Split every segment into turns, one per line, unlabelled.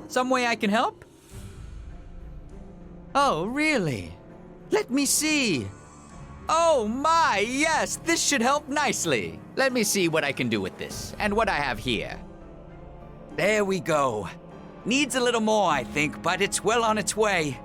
Some way I can help? Oh, really? Let me see. Oh my, yes, this should help nicely. Let me see what I can do with this, and what I have here. There we go. Needs a little more, I think, but it's well on its way.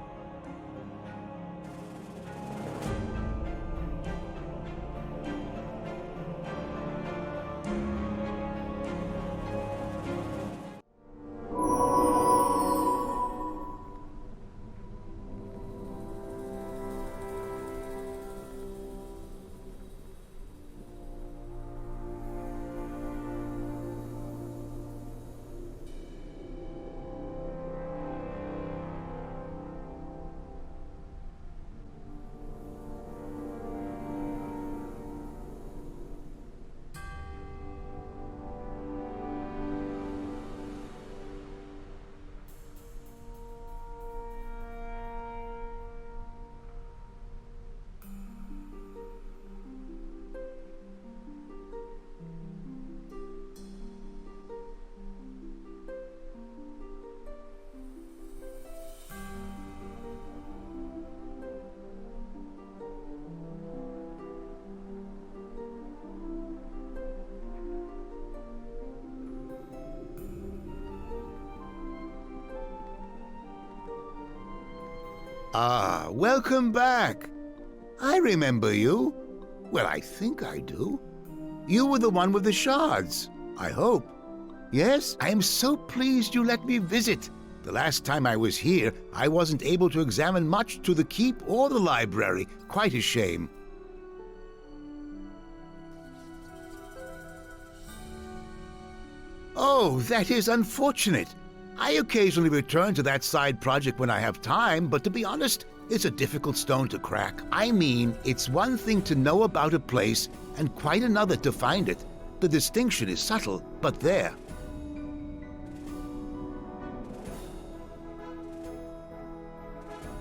Ah, welcome back. I remember you. Well, I think I do. You were the one with the shards, I hope. Yes, I am so pleased you let me visit. The last time I was here, I wasn't able to examine much to the keep or the library. Quite a shame. Oh, that is unfortunate. I occasionally return to that side project when I have time, but to be honest, it's a difficult stone to crack. I mean, it's one thing to know about a place and quite another to find it. The distinction is subtle, but there.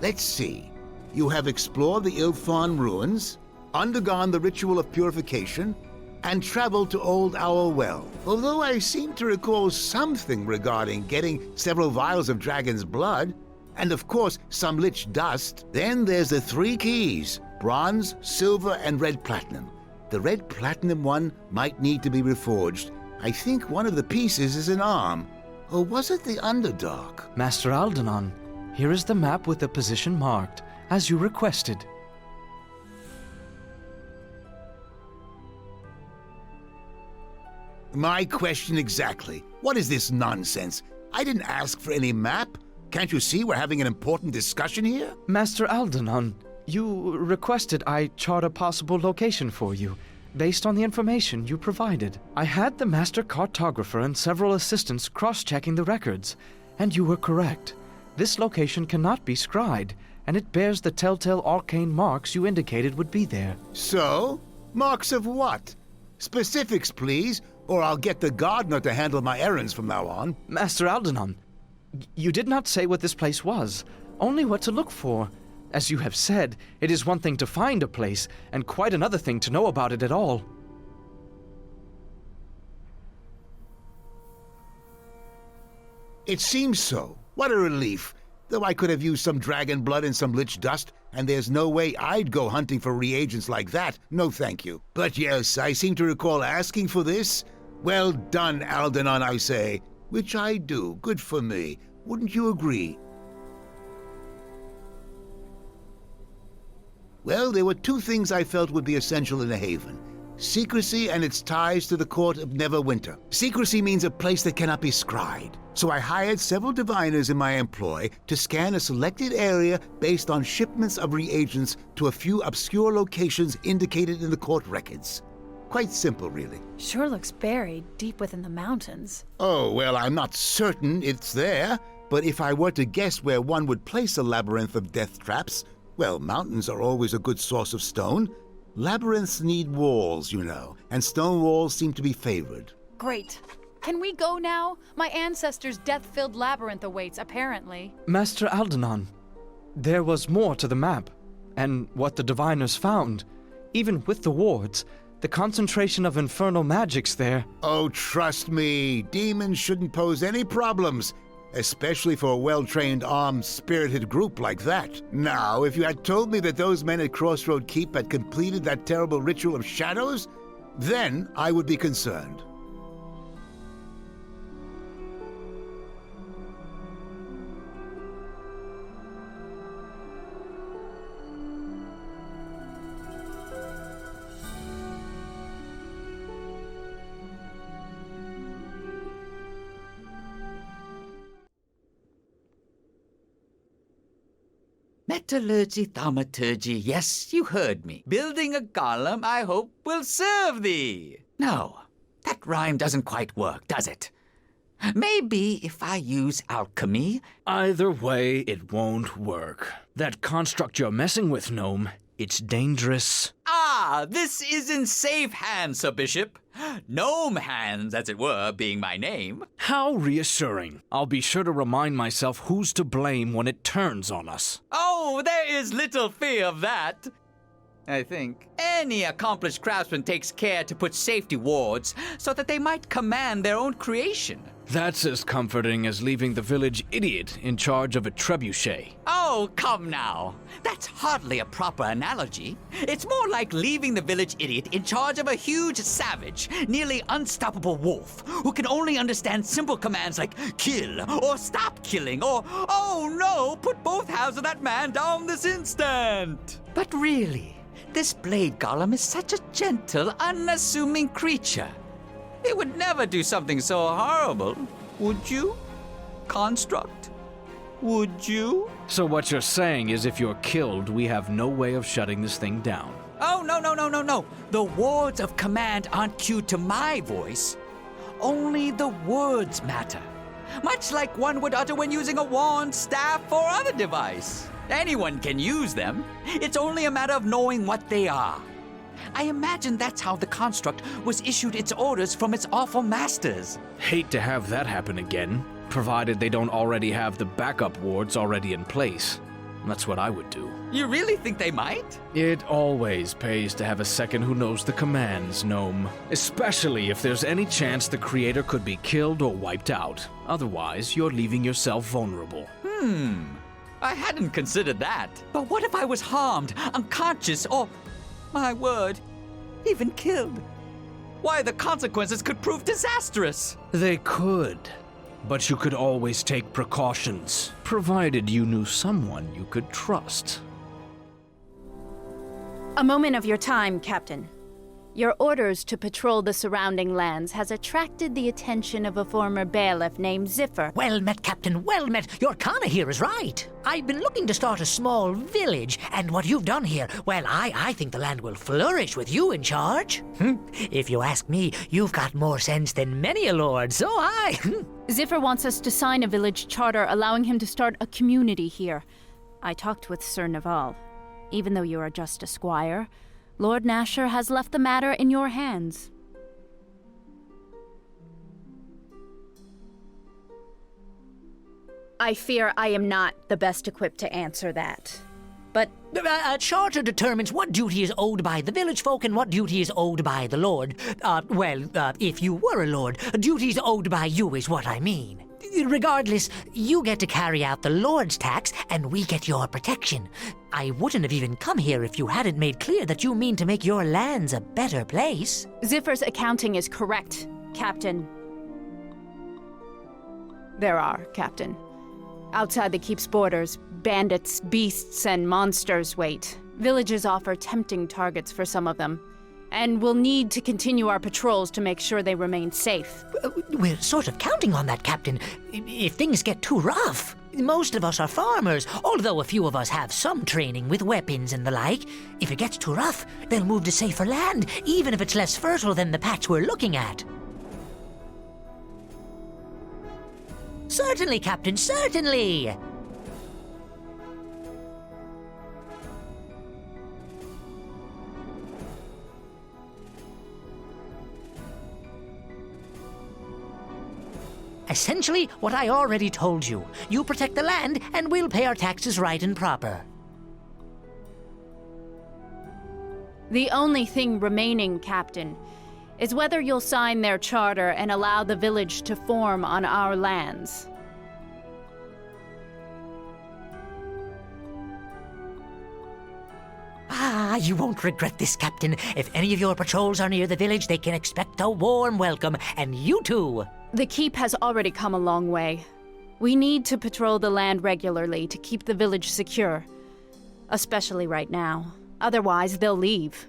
Let's see. You have explored the Ilfon ruins, undergone the ritual of purification, and traveled to Old Owl Well. Although I seem to recall something regarding getting several vials of dragon's blood, and of course some lich dust, then there's the 3 keys: bronze, silver, and red platinum. The red platinum one might need to be reforged. I think one of the pieces is an arm. Or was it the Underdark?
Master Aldenon, here is the map with the position marked, as you requested.
My question exactly. What is this nonsense? I didn't ask for any map. Can't you see we're having an important discussion here?
Master Aldenon, you requested I chart a possible location for you, based on the information you provided. I had the master cartographer and several assistants cross-checking the records, and you were correct. This location cannot be scryed, and it bears the telltale arcane marks you indicated would be there.
So? Marks of what? Specifics, please, or I'll get the gardener to handle my errands from now on.
Master Aldenon, you did not say what this place was, only what to look for. As you have said, it is one thing to find a place, and quite another thing to know about it at all.
It seems so. What a relief. Though I could have used some dragon blood and some lich dust, and there's no way I'd go hunting for reagents like that. No thank you. But yes, I seem to recall asking for this. Well done, Aldenon, I say. Which I do. Good for me. Wouldn't you agree? Well, there were 2 things I felt would be essential in a haven. Secrecy and its ties to the court of Neverwinter. Secrecy means a place that cannot be scryed. So I hired several diviners in my employ to scan a selected area based on shipments of reagents to a few obscure locations indicated in the court records. Quite simple, really.
Sure looks buried deep within the mountains.
Oh, well, I'm not certain it's there, but if I were to guess where one would place a labyrinth of death traps, well, mountains are always a good source of stone. Labyrinths need walls, you know, and stone walls seem to be favored.
Great. Can we go now? My ancestors' death-filled labyrinth awaits, apparently.
Master Aldenon, there was more to the map, and what the diviners found. Even with the wards, the concentration of infernal magics there.
Oh, trust me, demons shouldn't pose any problems. especially for a well-trained, armed, spirited group like that. Now, if you had told me that those men at Crossroad Keep had completed that terrible ritual of shadows, then I would be concerned.
Metallurgy, thaumaturgy, yes, you heard me. Building a golem, I hope, will serve thee. No, that rhyme doesn't quite work, does it? Maybe if I use alchemy.
Either way, it won't work. That construct you're messing with, Gnome, it's dangerous.
Ah, this is in safe hands, Sir Bishop. Gnome hands, as it were, being my name.
How reassuring. I'll be sure to remind myself who's to blame when it turns on us.
Oh, there is little fear of that. I think. Any accomplished craftsman takes care to put safety wards so that they might command their own creation.
That's as comforting as leaving the village idiot in charge of a trebuchet.
Oh, come now. That's hardly a proper analogy. It's more like leaving the village idiot in charge of a huge savage, nearly unstoppable wolf, who can only understand simple commands like kill, or stop killing, or, oh no, put both halves of that man down this instant. But really, this blade golem is such a gentle, unassuming creature. It would never do something so horrible, would you? Construct? Would you?
So what you're saying is if you're killed, we have no way of shutting this thing down.
Oh, no. The wards of command aren't cued to my voice. Only the words matter. Much like one would utter when using a wand, staff, or other device. Anyone can use them. It's only a matter of knowing what they are. I imagine that's how the construct was issued its orders from its awful masters.
Hate to have that happen again, provided they don't already have the backup wards already in place. That's what I would do.
You really think they might?
It always pays to have a second who knows the commands, Gnome. Especially if there's any chance the creator could be killed or wiped out. Otherwise, you're leaving yourself vulnerable.
I hadn't considered that. But what if I was harmed, unconscious, or, my word, even killed? Why, the consequences could prove disastrous.
They could. But you could always take precautions, provided you knew someone you could trust.
A moment of your time, Captain. Your orders to patrol the surrounding lands has attracted the attention of a former bailiff named Ziffer.
Well met, Captain, well met. Your Kana here is right. I've been looking to start a small village, and what you've done here, well, I think the land will flourish with you in charge. If you ask me, you've got more sense than many a lord, so I.
Ziffer wants us to sign a village charter allowing him to start a community here. I talked with Sir Naval. Even though you are just a squire, Lord Nasher has left the matter in your hands. I fear I am not the best equipped to answer that. But
A charter determines what duty is owed by the village folk and what duty is owed by the lord. If you were a lord, duties owed by you is what I mean. Regardless, you get to carry out the lord's tax, and we get your protection. I wouldn't have even come here if you hadn't made clear that you mean to make your lands a better place.
Ziffer's accounting is correct, Captain. There are, Captain. Outside the keep's borders, bandits, beasts, and monsters wait. Villages offer tempting targets for some of them, and we'll need to continue our patrols to make sure they remain safe.
We're sort of counting on that, Captain. If things get too rough. Most of us are farmers, although a few of us have some training with weapons and the like. If it gets too rough, they'll move to safer land, even if it's less fertile than the patch we're looking at. Certainly, Captain, certainly! Essentially, what I already told you. You protect the land, and we'll pay our taxes right and proper.
The only thing remaining, Captain, is whether you'll sign their charter and allow the village to form on our lands.
Ah, you won't regret this, Captain. If any of your patrols are near the village, they can expect a warm welcome, and you too.
The keep has already come a long way. We need to patrol the land regularly to keep the village secure. Especially right now. Otherwise, they'll leave.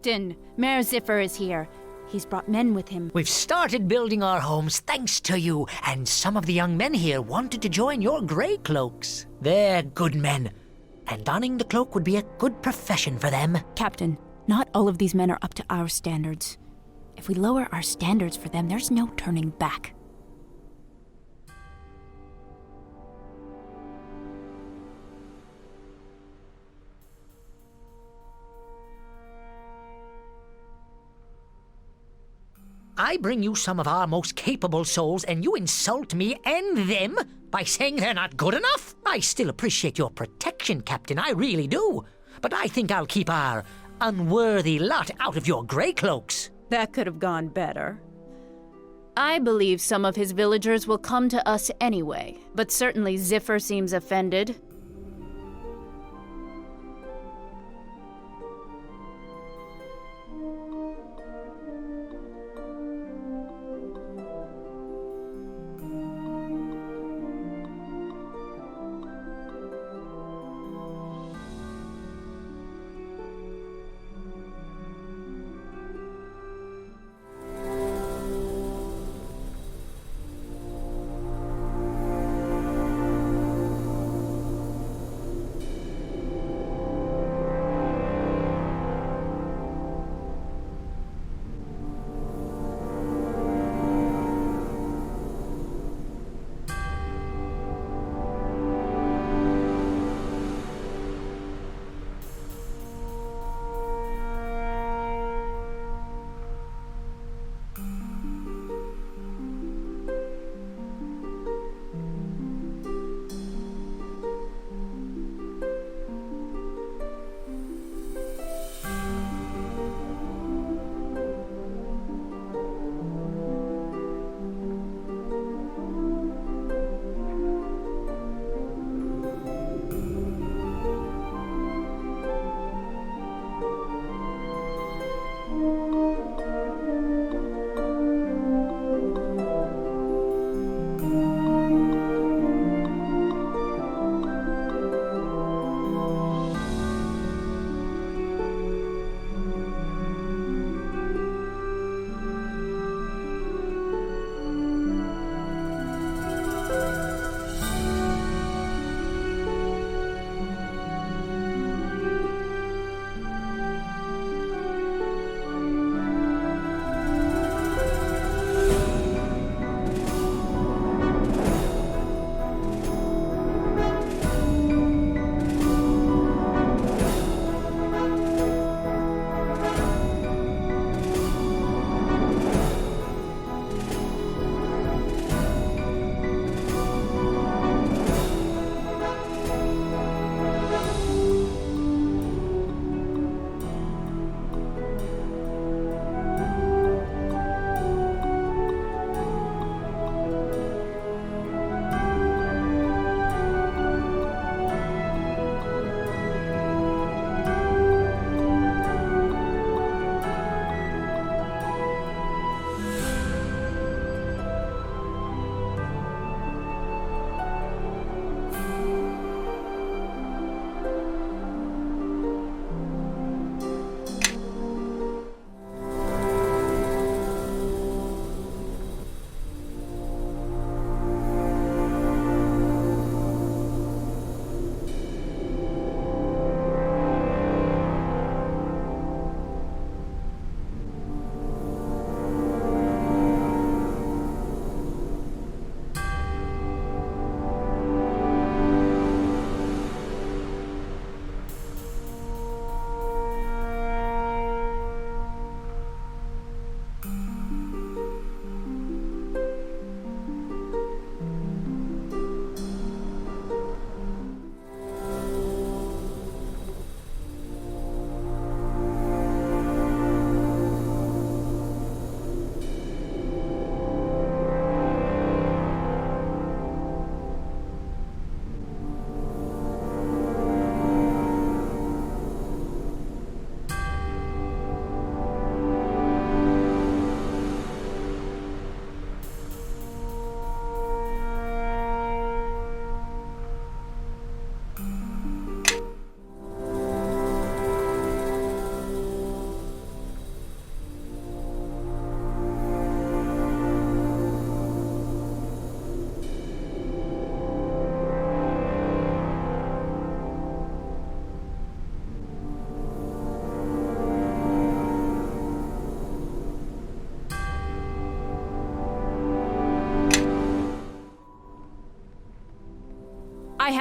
Captain, Mayor Ziffer is here. He's brought men with him.
We've started building our homes thanks to you, and some of the young men here wanted to join your grey cloaks. They're good men, and donning the cloak would be a good profession for them.
Captain, not all of these men are up to our standards. If we lower our standards for them, there's no turning back.
I bring you some of our most capable souls, and you insult me and them by saying they're not good enough? I still appreciate your protection, Captain, I really do. But I think I'll keep our unworthy lot out of your grey cloaks.
That could have gone better. I believe some of his villagers will come to us anyway, but certainly Ziffer seems offended.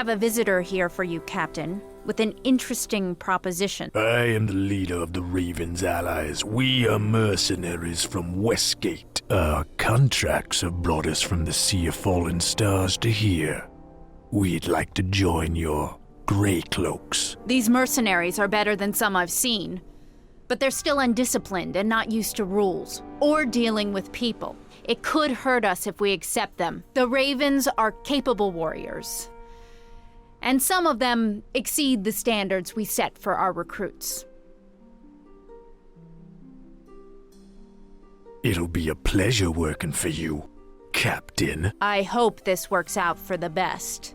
have a visitor here for you, Captain, with an interesting proposition.
I am the leader of the Raven's allies. We are mercenaries from Westgate. Our contracts have brought us from the Sea of Fallen Stars to here. We'd like to join your Grey Cloaks.
These mercenaries are better than some I've seen, but they're still undisciplined and not used to rules or dealing with people. It could hurt us if we accept them. The Ravens are capable warriors, and some of them exceed the standards we set for our recruits.
It'll be a pleasure working for you, Captain.
I hope this works out for the best.